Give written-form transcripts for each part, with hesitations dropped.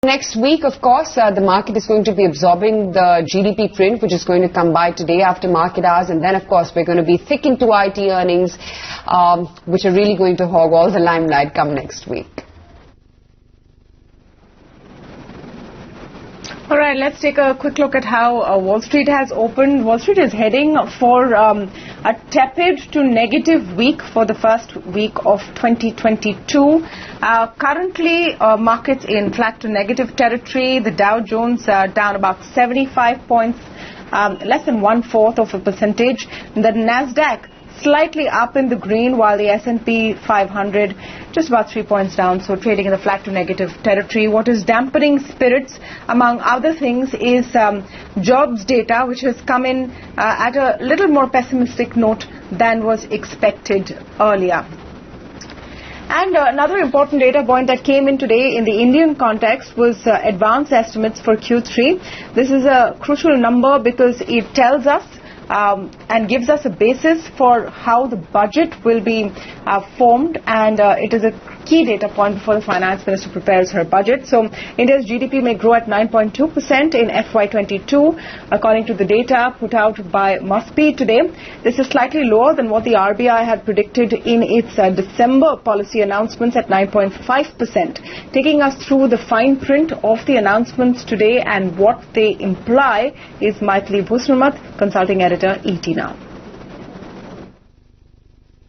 Next week, of course, the market is going to be absorbing the GDP print, which is going to come by today after market hours. And then, of course, we're going to be thick into IT earnings, which are really going to hog all the limelight come next week. All right, let's take a quick look at how Wall Street has opened. Wall Street is heading for a tepid to negative week for the first week of 2022. Currently, markets in flat to negative territory. The Dow Jones down about 75 points, less than 1/4%. The Nasdaq slightly up in the green, while the S&P 500 just about 3 points down, so trading in the flat to negative territory. What is dampening spirits, among other things, is jobs data, which has come in at a little more pessimistic note than was expected earlier. And another important data point that came in today in the Indian context was advance estimates for Q3. This is a crucial number because it tells us and gives us a basis for how the budget will be formed, and it is a key data point before the finance minister prepares her budget. So India's GDP may grow at 9.2% in FY22, according to the data put out by MUSPI today. This is slightly lower than what the RBI had predicted in its December policy announcements at 9.5%. Taking us through the fine print of the announcements today and what they imply is Maithili Bhusramath, consulting editor, ET Now.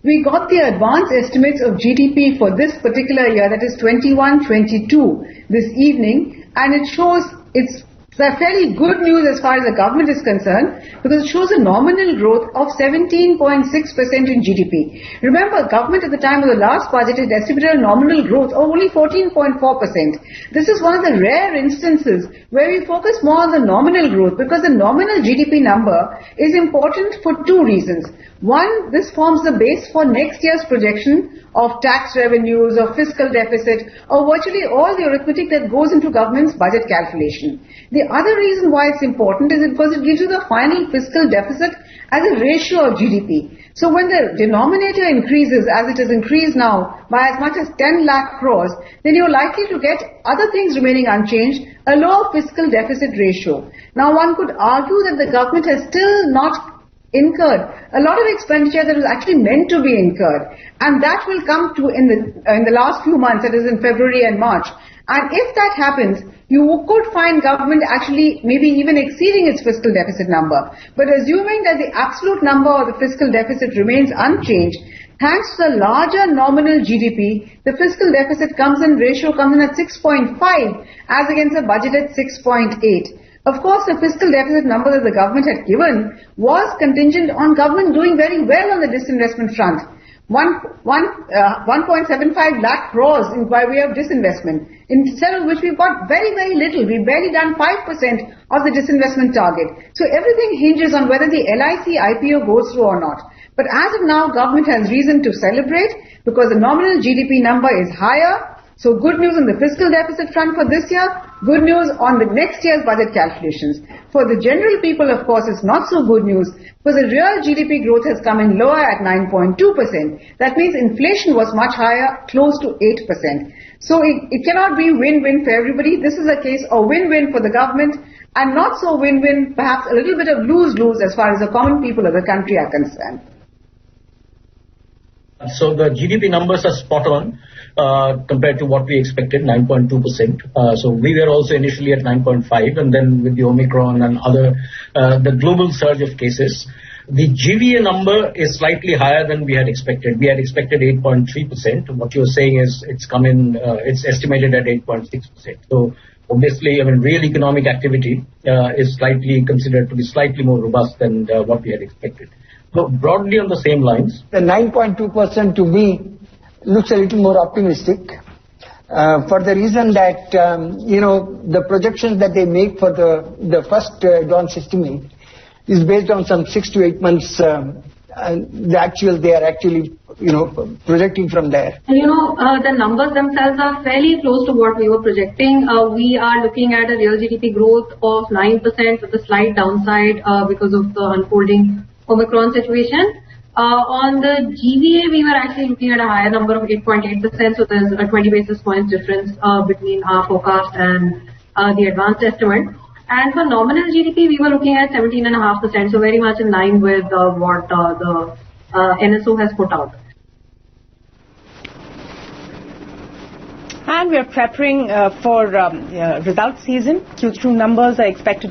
We got the advance estimates of GDP for this particular year, that is 21-22, this evening, and it shows it's fairly good news as far as the government is concerned, because it shows a nominal growth of 17.6% in GDP. Remember, government at the time of the last budget had estimated a nominal growth of only 14.4%. This is one of the rare instances where we focus more on the nominal growth, because the nominal GDP number is important for two reasons. One, this forms the base for next year's projection of tax revenues, of fiscal deficit, or virtually all the arithmetic that goes into government's budget calculation. The other reason why it's important is because it gives you the final fiscal deficit as a ratio of GDP. So when the denominator increases, as it has increased now by as much as 10 lakh crores, then you're likely to get other things remaining unchanged, a lower fiscal deficit ratio. Now one could argue that the government has still not incurred a lot of expenditure that was actually meant to be incurred, and that will come to in the last few months, that is in February and March. And if that happens, you could find government actually maybe even exceeding its fiscal deficit number. But assuming that the absolute number of the fiscal deficit remains unchanged, thanks to the larger nominal GDP, the fiscal deficit ratio comes in at 6.5 as against the budget at 6.8. Of course, the fiscal deficit number that the government had given was contingent on government doing very well on the disinvestment front. 1.75 lakh crores by way of disinvestment, instead of which we've got very, very little. We've barely done 5% of the disinvestment target. So everything hinges on whether the LIC IPO goes through or not. But as of now, government has reason to celebrate because the nominal GDP number is higher. So good news on the fiscal deficit front for this year, good news on the next year's budget calculations. For the general people, of course, it's not so good news because the real GDP growth has come in lower at 9.2%. That means inflation was much higher, close to 8%. So it cannot be win-win for everybody. This is a case of win-win for the government and not so win-win, perhaps a little bit of lose-lose as far as the common people of the country are concerned. So the GDP numbers are spot on compared to what we expected, 9.2%. So we were also initially at 9.5, and then with the Omicron and other, the global surge of cases, the GVA number is slightly higher than we had expected. We had expected 8.3%. What you're saying is it's come in, it's estimated at 8.6%. So obviously, I mean, real economic activity is slightly considered to be slightly more robust than what we had expected. So broadly on the same lines. The 9.2% to me looks a little more optimistic for the reason that, the projections that they make for the first advance estimate is based on some 6 to 8 months. The actual, they are actually, projecting from there. The numbers themselves are fairly close to what we were projecting. We are looking at a real GDP growth of 9% with a slight downside because of the unfolding Omicron situation. On the GVA, we were actually looking at a higher number of 8.8%, so there's a 20 basis points difference between our forecast and the advanced estimate. And for nominal GDP, we were looking at 17.5%, so very much in line with what the NSO has put out. And we are preparing for results season. Q2 numbers are expected